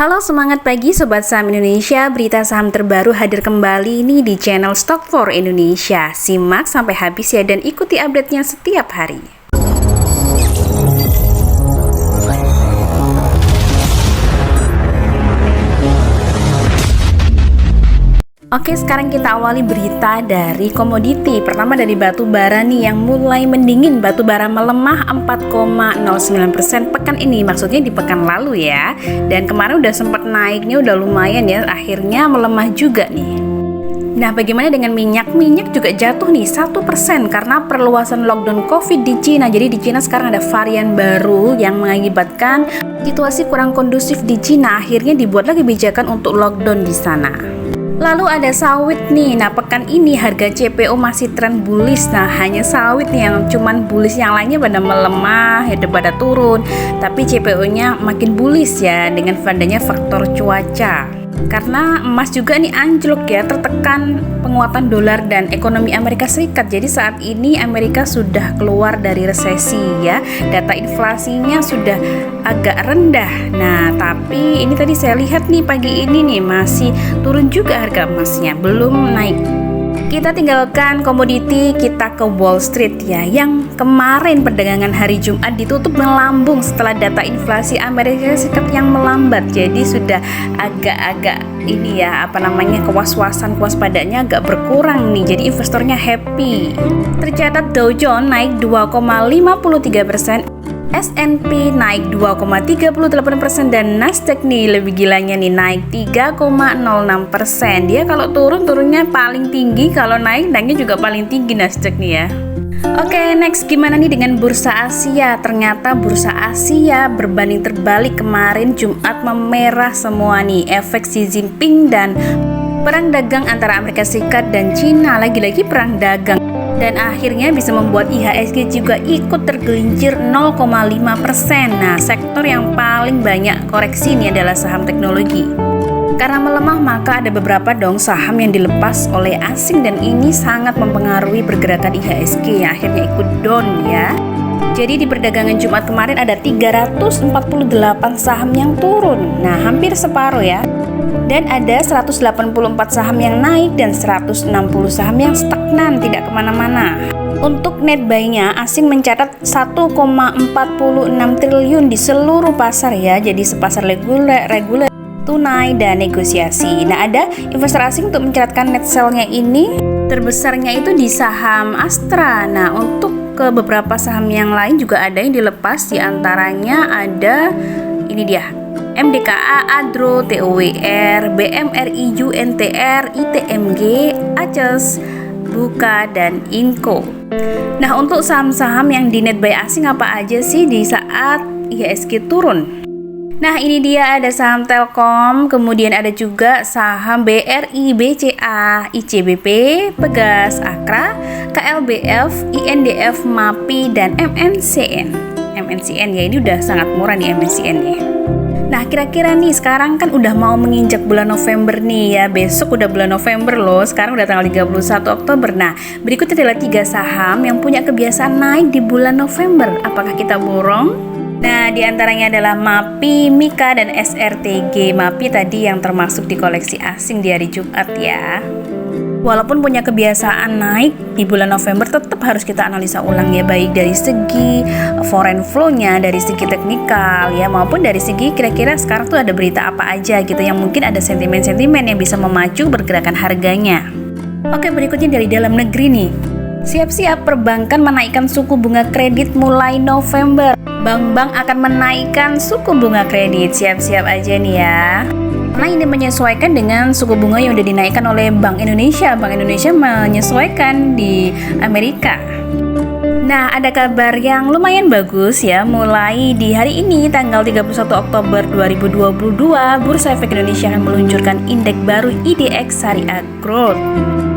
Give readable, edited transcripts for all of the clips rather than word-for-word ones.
Halo semangat pagi Sobat Saham Indonesia, berita saham terbaru hadir kembali nih di channel Stock for Indonesia. Simak sampai habis ya dan ikuti update-nya setiap hari. Oke, sekarang kita awali berita dari komoditi. Pertama dari batu bara nih yang mulai mendingin. Batu bara melemah 4,09% pekan ini, maksudnya di pekan lalu ya. Dan kemarin udah sempat naiknya udah lumayan ya, akhirnya melemah juga nih. Nah, bagaimana dengan minyak? Minyak juga jatuh nih 1% karena perluasan lockdown COVID di Cina. Jadi di Cina sekarang ada varian baru yang mengakibatkan situasi kurang kondusif di Cina. Akhirnya dibuatlah kebijakan untuk lockdown di sana. Lalu ada sawit nih. Nah, pekan ini harga CPO masih tren bullish. Nah, hanya sawit nih yang cuman bullish, yang lainnya pada melemah, ya pada turun. Tapi CPO-nya makin bullish ya dengan adanya faktor cuaca. Karena emas juga nih anjlok ya, tertekan penguatan dolar dan ekonomi Amerika Serikat. Jadi saat ini Amerika sudah keluar dari resesi ya. Data inflasinya sudah agak rendah. Nah, tapi ini tadi saya lihat nih pagi ini nih masih turun juga harga emasnya, belum naik. Kita tinggalkan komoditi, kita ke Wall Street ya, yang kemarin perdagangan hari Jumat ditutup melambung setelah data inflasi Amerika Serikat yang melambat. Jadi sudah agak-agak ini ya, kewaspadanya agak berkurang nih. Jadi investornya happy. Tercatat Dow Jones naik 2,53%, S&P naik 2,38% dan Nasdaq nih lebih gilanya nih naik 3,06%. Dia kalau turunnya paling tinggi, kalau naiknya juga paling tinggi Nasdaq nih ya. Oke, next gimana nih dengan bursa Asia? Ternyata bursa Asia berbanding terbalik kemarin Jumat memerah semua nih. Efek Xi Jinping dan perang dagang antara Amerika Serikat dan Cina, lagi-lagi perang dagang. Dan akhirnya bisa membuat IHSG juga ikut tergelincir 0,5%. Nah, sektor yang paling banyak koreksi ini adalah saham teknologi. Karena melemah maka ada beberapa dong saham yang dilepas oleh asing dan ini sangat mempengaruhi pergerakan IHSG yang akhirnya ikut down ya. Jadi di perdagangan Jumat kemarin ada 348 saham yang turun. Nah, hampir separuh ya. Dan ada 184 saham yang naik dan 160 saham yang stagnan, tidak kemana-mana. Untuk net buy-nya, asing mencatat 1,46 triliun di seluruh pasar ya. Jadi sepasar reguler, tunai, dan negosiasi. Nah, ada investor asing untuk mencatatkan net sell-nya ini terbesarnya itu di saham Astra. Nah, untuk ke beberapa saham yang lain juga ada yang dilepas, diantaranya ada ini dia, MDKA, Adro, TOWR, BMRI, UNTR, ITMG, Aces, Buka, dan Inco. Nah, untuk saham-saham yang di net buy asing apa aja sih di saat IHSG turun? Nah, ini dia ada saham Telkom, kemudian ada juga saham BRI, BCA, ICBP, Pegas, Akra, KLBF, INDF, MAPI, dan MNCN. MNCN ya, ini udah sangat murah nih MNCN ya. Nah, kira-kira nih sekarang kan udah mau menginjak bulan November nih ya. Besok udah bulan November loh. Sekarang udah tanggal 31 Oktober. Nah, berikutnya adalah 3 saham yang punya kebiasaan naik di bulan November. Apakah kita borong? Nah, diantaranya adalah MAPI, Mika, dan SRTG. MAPI tadi yang termasuk di koleksi asing di hari Jumat ya. Walaupun punya kebiasaan naik di bulan November, tetap harus kita analisa ulang ya, baik dari segi foreign flow-nya, dari segi teknikal ya, maupun dari segi kira-kira sekarang tuh ada berita apa aja gitu yang mungkin ada sentimen-sentimen yang bisa memacu pergerakan harganya. Oke, berikutnya dari dalam negeri nih. Siap-siap perbankan menaikkan suku bunga kredit mulai November. Bank-bank akan menaikkan suku bunga kredit, siap-siap aja nih ya. Karena ini menyesuaikan dengan suku bunga yang udah dinaikkan oleh Bank Indonesia. Bank Indonesia menyesuaikan di Amerika. Nah, ada kabar yang lumayan bagus ya. Mulai di hari ini, tanggal 31 Oktober 2022, Bursa Efek Indonesia akan meluncurkan indeks baru IDX Syariah Growth.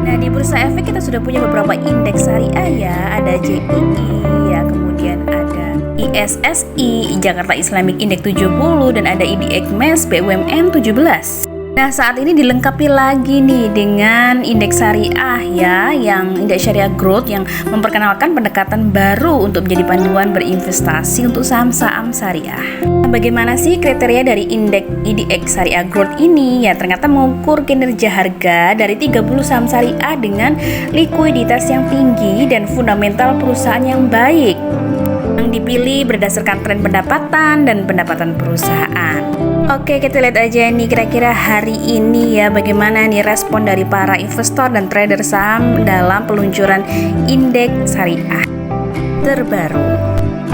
Nah, di Bursa Efek kita sudah punya beberapa indeks syariah ya. Ada JII ya, kemudian ada ISSI, Jakarta Islamic Index 70, dan ada IDX MES BUMN 17. Nah, saat ini dilengkapi lagi nih dengan indeks syariah ya, yang indeks syariah growth yang memperkenalkan pendekatan baru untuk menjadi panduan berinvestasi untuk saham-saham syariah. Nah, bagaimana sih kriteria dari indeks IDX syariah growth ini? Ya, ternyata mengukur kinerja harga dari 30 saham syariah dengan likuiditas yang tinggi dan fundamental perusahaan yang baik. Yang dipilih berdasarkan tren pendapatan dan pendapatan perusahaan. Oke, kita lihat aja nih kira-kira hari ini ya bagaimana nih respon dari para investor dan trader saham dalam peluncuran indeks syariah terbaru.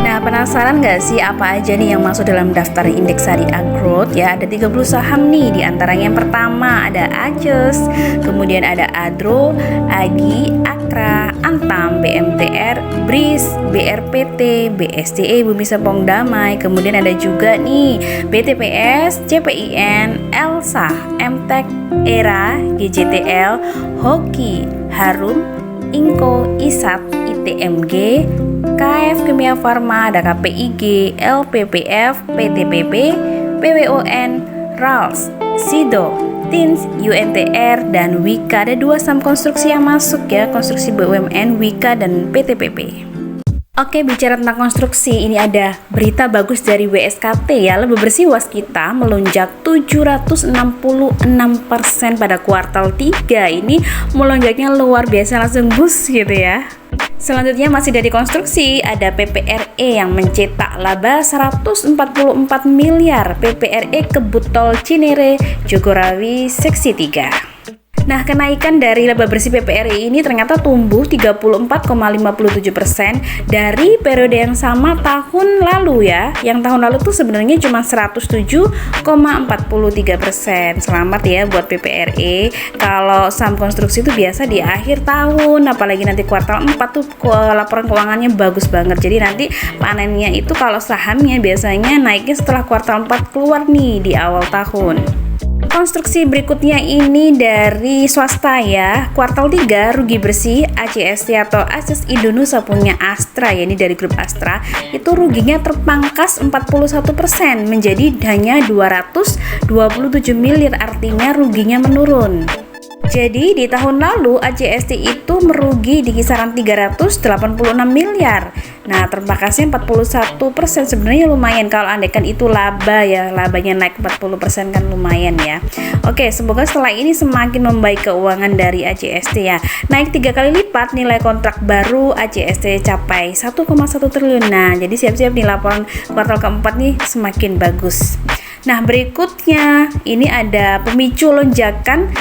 Nah, penasaran nggak sih apa aja nih yang masuk dalam daftar indeks syariah growth ya? Ada 30 saham nih, di antaranya yang pertama ada ACES, kemudian ada Adro, Agi, Akra, Antam, BMTR, BRIS, BRPT, BSTE, Bumi Serpong Damai, kemudian ada juga nih BTPS, CPIN, Elsa, MTEK, ERA, GJTL, Hoki, Harum, Inco, ISAT, ITMG, KF Kimia Farma, ada KPIG, LPPF, PTPP, PWON, RALS, SIDO, TINS, UNTR, dan WIKA. Ada 2 saham konstruksi yang masuk ya, konstruksi BUMN, WIKA, dan PTPP. Oke, bicara tentang konstruksi, ini ada berita bagus dari WSKT ya. Laba bersih waskita melonjak 766% pada kuartal 3. Ini melonjaknya luar biasa, langsung bus gitu ya. Selanjutnya masih dari konstruksi, ada PPRE yang mencetak laba 144 miliar. PPRE Kebut Tol Cinere, Jogorawi, Seksi 3. Nah, kenaikan dari laba bersih PPRI ini ternyata tumbuh 34,57% dari periode yang sama tahun lalu ya. Yang tahun lalu tuh sebenarnya cuma 107,43%. Selamat ya buat PPRI. Kalau saham konstruksi itu biasa di akhir tahun, apalagi nanti kuartal 4 tuh laporan keuangannya bagus banget. Jadi nanti panennya itu kalau sahamnya biasanya naiknya setelah kuartal 4 keluar nih di awal tahun. Konstruksi berikutnya ini dari swasta ya. Kuartal 3 rugi bersih ACST atau Akses Indonesia punya Astra ya, ini dari grup Astra. Itu ruginya terpangkas 41% menjadi hanya 227 miliar, artinya ruginya menurun. Jadi di tahun lalu ACST itu merugi di kisaran 386 miliar. Nah, terpangkasnya 41%, sebenarnya lumayan kalau andaikan itu laba ya, labanya naik 40% kan lumayan ya. Oke, semoga setelah ini semakin membaik keuangan dari ACST ya. Naik 3 kali lipat nilai kontrak baru ACST capai 1,1 triliun. Nah, jadi siap-siap nih laporan kuartal keempat nih semakin bagus. Nah, berikutnya ini ada pemicu lonjakan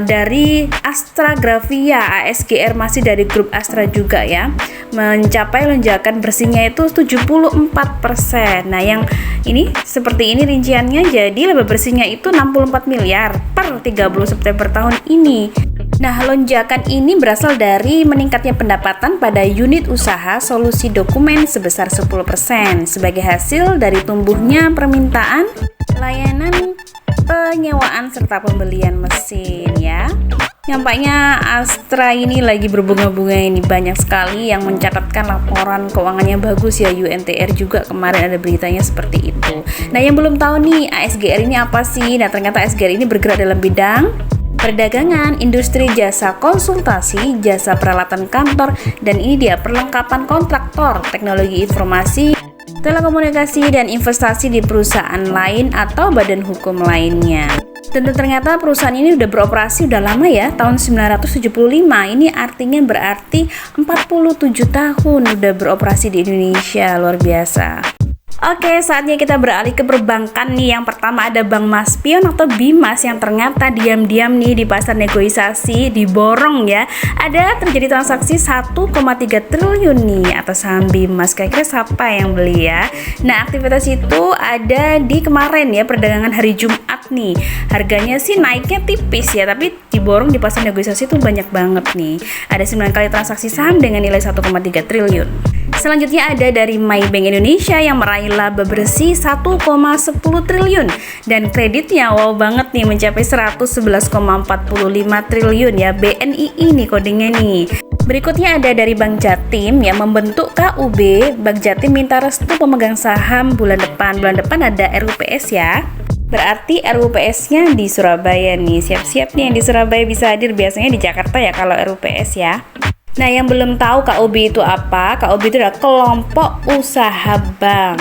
dari Astra Grafia ASGR, masih dari grup Astra juga ya, mencapai lonjakan bersihnya itu 74%. Nah, yang ini seperti ini rinciannya, jadi laba bersihnya itu 64 miliar per 30 September tahun ini. Nah, lonjakan ini berasal dari meningkatnya pendapatan pada unit usaha solusi dokumen sebesar 10% sebagai hasil dari tumbuhnya permintaan layanan penyewaan serta pembelian mesin ya. Nampaknya Astra ini lagi berbunga-bunga, ini banyak sekali yang mencatatkan laporan keuangannya bagus ya. UNTR juga kemarin ada beritanya seperti itu. Nah, yang belum tahu nih ASGR ini apa sih? Nah, ternyata ASGR ini bergerak dalam bidang perdagangan, industri, jasa konsultasi, jasa peralatan kantor, dan ini dia perlengkapan kontraktor, teknologi informasi, telekomunikasi, dan investasi di perusahaan lain atau badan hukum lainnya. Dan ternyata perusahaan ini udah beroperasi udah lama ya, tahun 1975. Ini artinya berarti 47 tahun udah beroperasi di Indonesia, luar biasa. Oke, saatnya kita beralih ke perbankan nih. Yang pertama ada Bank Maspion atau Bimas yang ternyata diam-diam nih di pasar negosiasi diborong ya. Ada terjadi transaksi 1,3 triliun nih atas saham Bimas. Kira-kira siapa yang beli ya? Nah, aktivitas itu ada di kemarin ya, perdagangan hari Jumat nih. Harganya sih naiknya tipis ya, tapi diborong di pasar negosiasi itu banyak banget nih. Ada 9 kali transaksi saham dengan nilai 1,3 triliun. Selanjutnya ada dari Maybank Indonesia yang meraih laba bersih 1,10 triliun dan kreditnya wow banget nih mencapai 111,45 triliun ya. BNI nih kodenya nih. Berikutnya ada dari Bank Jatim yang membentuk KUB. Bank Jatim minta restu pemegang saham bulan depan. Bulan depan ada RUPS ya. Berarti RUPS-nya di Surabaya nih. Siap-siap nih yang di Surabaya bisa hadir, biasanya di Jakarta ya kalau RUPS ya. Nah, yang belum tahu KUB itu apa? KUB itu adalah kelompok usaha bank.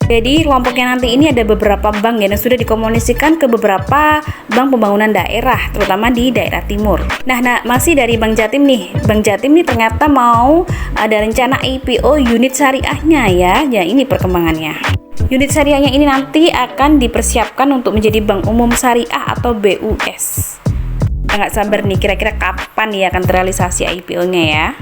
Jadi kelompoknya nanti ini ada beberapa bank ya, dan sudah dikomunikasikan ke beberapa bank pembangunan daerah, terutama di daerah timur. Nah, masih dari Bank Jatim nih. Bank Jatim nih ternyata mau ada rencana IPO unit syariahnya ya. Ya, ini perkembangannya. Unit syariahnya ini nanti akan dipersiapkan untuk menjadi Bank Umum Syariah atau BUS. Nggak sabar nih, kira-kira kapan ya akan terrealisasi IPO-nya ya.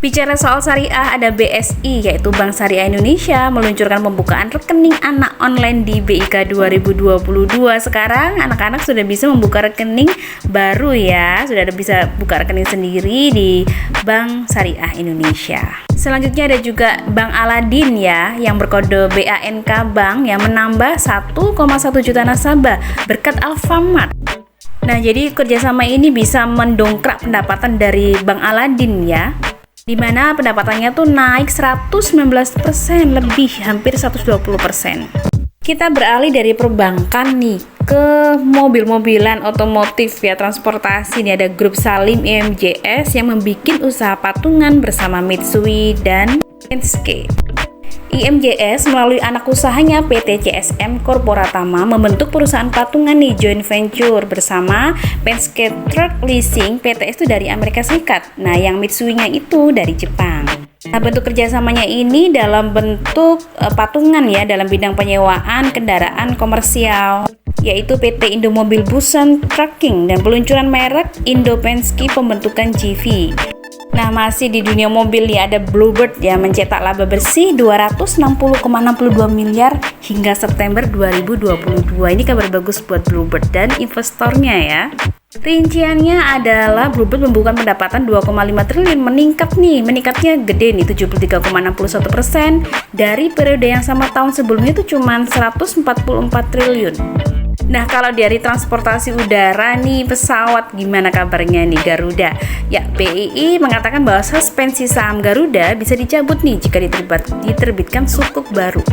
Bicara soal syariah, ada BSI, yaitu Bank Syariah Indonesia, meluncurkan pembukaan rekening anak online di BIK 2022. Sekarang anak-anak sudah bisa membuka rekening baru ya, sudah bisa buka rekening sendiri di Bank Syariah Indonesia. Selanjutnya ada juga Bank Aladin ya, yang berkode BANK Bank yang menambah 1,1 juta nasabah berkat Alfamart. Nah, jadi kerjasama ini bisa mendongkrak pendapatan dari Bank Aladin ya, di mana pendapatannya tuh naik 119% lebih, hampir 120%. Kita beralih dari perbankan nih ke mobil-mobilan otomotif ya, transportasi. Nih ada grup Salim IMJS yang membuat usaha patungan bersama Mitsui dan Penske. IMJS melalui anak usahanya PT CSM Corporatama membentuk perusahaan patungan nih, joint venture bersama Penske Truck Leasing. PTS itu dari Amerika Serikat. Nah, yang Mitsui-nya itu dari Jepang. Nah, bentuk kerjasamanya ini dalam bentuk patungan ya, dalam bidang penyewaan kendaraan komersial, yaitu PT Indomobil Busan Trucking dan peluncuran merek Indo Penske pembentukan GV. Nah, masih di dunia mobil ya, ada Bluebird yang mencetak laba bersih 260,62 miliar hingga September 2022. Ini kabar bagus buat Bluebird dan investornya ya. Rinciannya adalah Bluebird membukukan pendapatan 2,5 triliun, meningkatnya gede nih, 73,61%. Dari periode yang sama tahun sebelumnya itu cuma 144 triliun. Nah, kalau dari transportasi udara nih, pesawat, gimana kabarnya nih Garuda? Ya, BII mengatakan bahwa suspensi saham Garuda bisa dicabut nih jika diterbitkan sukuk baru.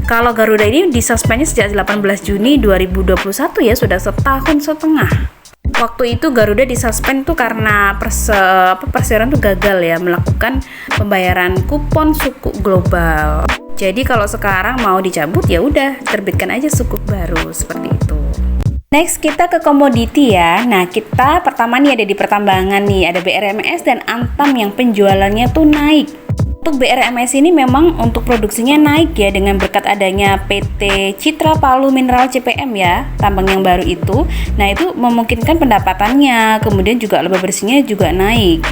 Kalau Garuda ini disuspendnya sejak 18 Juni 2021 ya, sudah setahun setengah. Waktu itu Garuda disuspend tuh karena perseroan tuh gagal ya melakukan pembayaran kupon sukuk global. Jadi kalau sekarang mau dicabut ya udah terbitkan aja sukuk baru seperti itu. Next kita ke komoditi ya. Nah, kita pertama nih ada di pertambangan nih, ada BRMS dan Antam yang penjualannya tuh naik. Untuk BRMS ini memang untuk produksinya naik ya, dengan berkat adanya PT Citra Palu Mineral CPM ya, tambang yang baru itu. Nah, itu memungkinkan pendapatannya, kemudian juga laba bersihnya juga naik.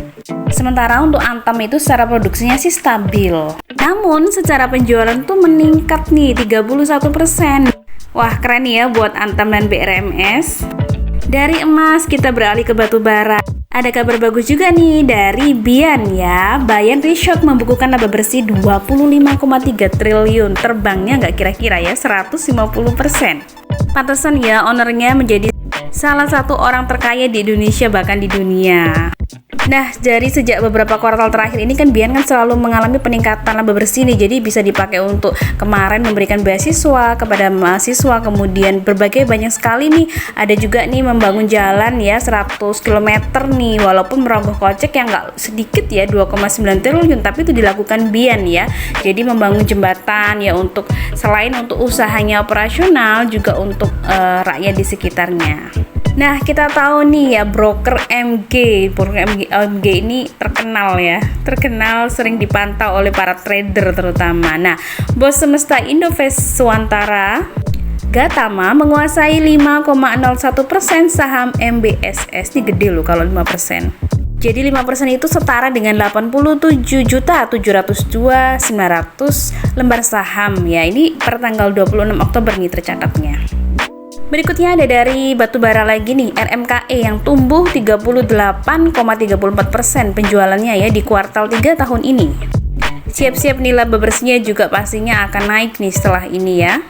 Sementara untuk Antam itu secara produksinya sih stabil. Namun secara penjualan tuh meningkat nih 31%. Wah, keren ya buat Antam dan BRMS. Dari emas kita beralih ke batu bara. Ada kabar bagus juga nih dari Bian ya. Bayan Resort membukukan laba bersih 25,3 triliun. Terbangnya nggak kira-kira ya, 150%. Pantesan ya ownernya menjadi salah satu orang terkaya di Indonesia, bahkan di dunia. Nah, dari sejak beberapa kuartal terakhir ini kan Bian kan selalu mengalami peningkatan laba bersih nih. Jadi bisa dipakai untuk kemarin memberikan beasiswa kepada mahasiswa, kemudian berbagai banyak sekali nih. Ada juga nih membangun jalan ya 100 km nih, walaupun merogoh kocek yang nggak sedikit ya, 2,9 triliun, tapi itu dilakukan Bian ya. Jadi membangun jembatan ya, untuk selain untuk usahanya operasional juga untuk rakyat di sekitarnya. Nah, kita tahu nih ya, broker MG ini terkenal ya, sering dipantau oleh para trader terutama. Nah, bos semesta Indovest Suwantara Gatama menguasai 5,01% saham MBSS. Ini gede loh kalau 5%. Jadi 5% itu setara dengan 87.702.900 lembar saham ya. Ini per tanggal 26 Oktober nih tercatatnya. Berikutnya ada dari batubara lagi nih, RMKE yang tumbuh 38,34% penjualannya ya di kuartal 3 tahun ini. Siap-siap nih laba bersihnya juga pastinya akan naik nih setelah ini ya.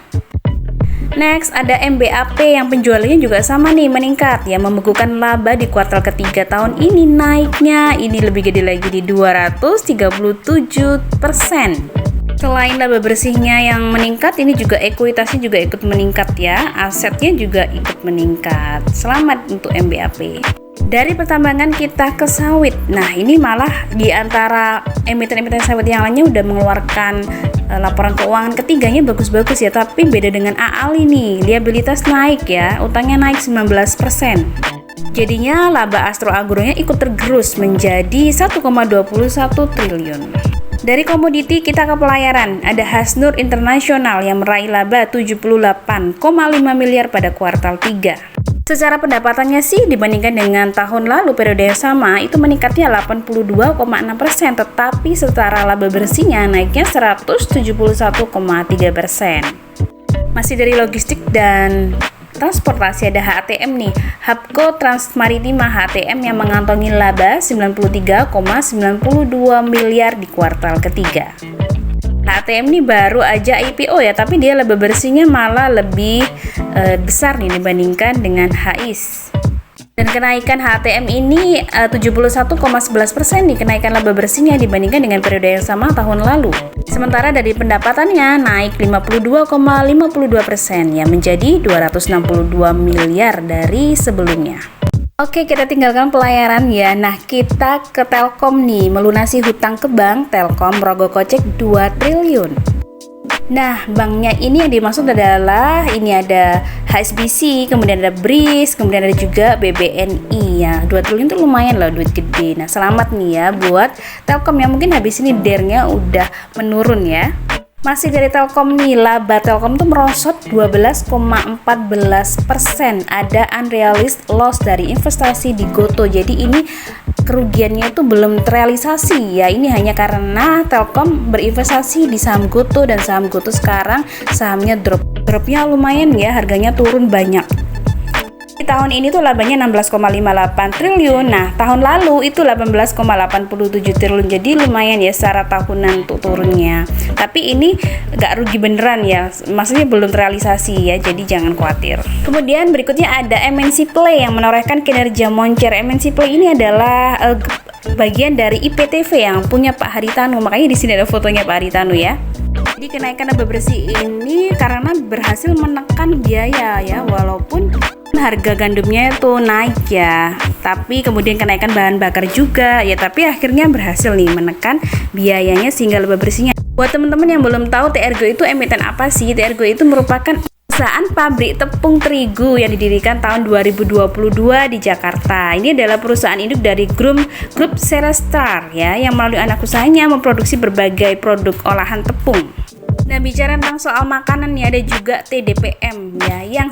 Next ada MBAP yang penjualannya juga sama nih, meningkat ya, membukukan laba di kuartal ketiga tahun ini. Naiknya ini lebih gede lagi di 237%. Selain laba bersihnya yang meningkat, ini juga ekuitasnya juga ikut meningkat ya, asetnya juga ikut meningkat. Selamat untuk MBAP. Dari pertambangan kita ke sawit. Nah, ini malah di antara emiten-emiten sawit yang lainnya udah mengeluarkan laporan keuangan ketiganya bagus-bagus ya, tapi beda dengan AAL ini, liabilitas naik ya, utangnya naik 19%. Jadinya laba Astro Agronya ikut tergerus menjadi 1,21 triliun. Dari komoditi kita ke pelayaran, ada Hasnur Internasional yang meraih laba 78,5 miliar pada kuartal 3. Secara pendapatannya sih dibandingkan dengan tahun lalu periode yang sama itu meningkatnya 82,6%, tetapi secara laba bersihnya naiknya 171,3%. Masih dari logistik dan transportasi ada HTM nih, Hapko Transmaritima HTM yang mengantongi laba 93,92 miliar di kuartal ketiga. HTM ini baru aja IPO ya, tapi dia laba bersihnya malah lebih besar nih dibandingkan dengan HIS. Dan kenaikan HTM ini 71,11% nih kenaikan laba bersihnya dibandingkan dengan periode yang sama tahun lalu. Sementara dari pendapatannya naik 52,52% ya menjadi 262 miliar dari sebelumnya. Oke, kita tinggalkan pelayaran ya. Nah, kita ke Telkom nih, melunasi hutang ke bank. Telkom merogoh kocek 2 triliun. Nah, banknya ini yang dimaksud adalah ini ada HSBC, kemudian ada BRIS, kemudian ada juga BBNI ya. 2 triliun itu lumayan loh, duit gede. Nah, selamat nih ya buat Telkom yang mungkin habis ini DER-nya udah menurun ya. Masih dari Telkom nih, laba Telkom tuh merosot 12,14%. Ada unrealized loss dari investasi di Goto. Jadi ini kerugiannya itu belum terrealisasi ya. Ini hanya karena Telkom berinvestasi di saham Goto dan saham Goto sekarang sahamnya dropnya lumayan ya, harganya turun banyak. Di tahun ini tuh labanya 16,58 triliun. Nah, tahun lalu itu 18,87 triliun. Jadi lumayan ya secara tahunan untuk turunnya. Tapi ini nggak rugi beneran ya. Maksudnya belum terrealisasi ya. Jadi jangan khawatir. Kemudian berikutnya ada MNC Play yang menorehkan kinerja moncer. MNC Play ini adalah bagian dari IPTV yang punya Pak Haritanu. Makanya di sini ada fotonya Pak Haritanu ya. Jadi kenaikan laba bersih ini karena berhasil menekan biaya ya, walaupun harga gandumnya itu naik ya, tapi kemudian kenaikan bahan bakar juga ya, tapi akhirnya berhasil nih menekan biayanya sehingga laba bersihnya. Buat teman-teman yang belum tahu TRGO itu emiten apa sih? TRGO itu merupakan perusahaan pabrik tepung terigu yang didirikan tahun 2022 di Jakarta. Ini adalah perusahaan induk dari grup Serestar ya, yang melalui anak usahanya memproduksi berbagai produk olahan tepung. Nah, bicara tentang soal makanan nih, ada juga TDPM ya, yang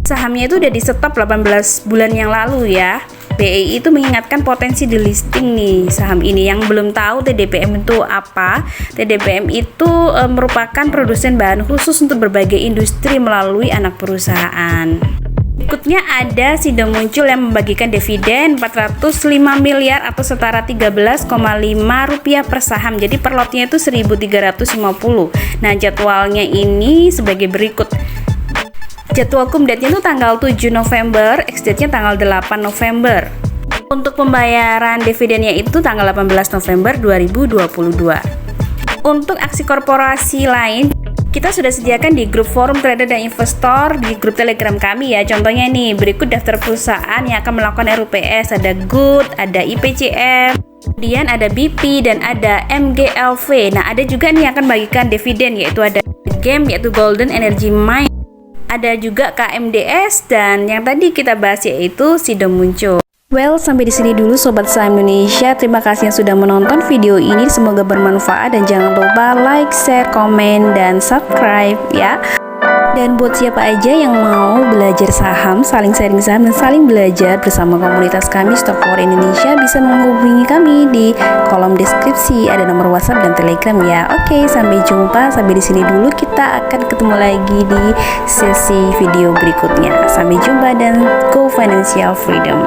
sahamnya itu udah di stop 18 bulan yang lalu ya. BEI itu mengingatkan potensi delisting nih saham ini. Yang belum tahu TDPM itu apa? TDPM itu merupakan produsen bahan khusus untuk berbagai industri melalui anak perusahaan. Berikutnya ada Sido Muncul yang membagikan dividen 405 miliar atau setara 13,5 rupiah per saham. Jadi per lotnya itu 1.350. Nah, jadwalnya ini sebagai berikut. Jadwal kumdatnya itu tanggal 7 November, ex-date-nya tanggal 8 November. Untuk pembayaran dividennya itu tanggal 18 November 2022. Untuk aksi korporasi lain, kita sudah sediakan di grup forum trader dan investor di grup Telegram kami ya. Contohnya nih, berikut daftar perusahaan yang akan melakukan RUPS. Ada Good, ada IPCM, kemudian ada BP dan ada MGLV. Nah, ada juga nih yang akan bagikan dividen, yaitu ada Game, yaitu Golden Energy Mine. Ada juga KMDS dan yang tadi kita bahas yaitu Sido Muncul. Well, sampai di sini dulu Sobat Saham Indonesia. Terima kasih yang sudah menonton video ini. Semoga bermanfaat dan jangan lupa like, share, komen, dan subscribe ya. Dan buat siapa aja yang mau belajar saham, saling sharing saham dan saling belajar bersama komunitas kami Stock for Indonesia, bisa menghubungi kami di kolom deskripsi, ada nomor WhatsApp dan Telegram ya. Oke, sampai jumpa. Sampai di sini dulu, kita akan ketemu lagi di sesi video berikutnya. Sampai jumpa dan go financial freedom.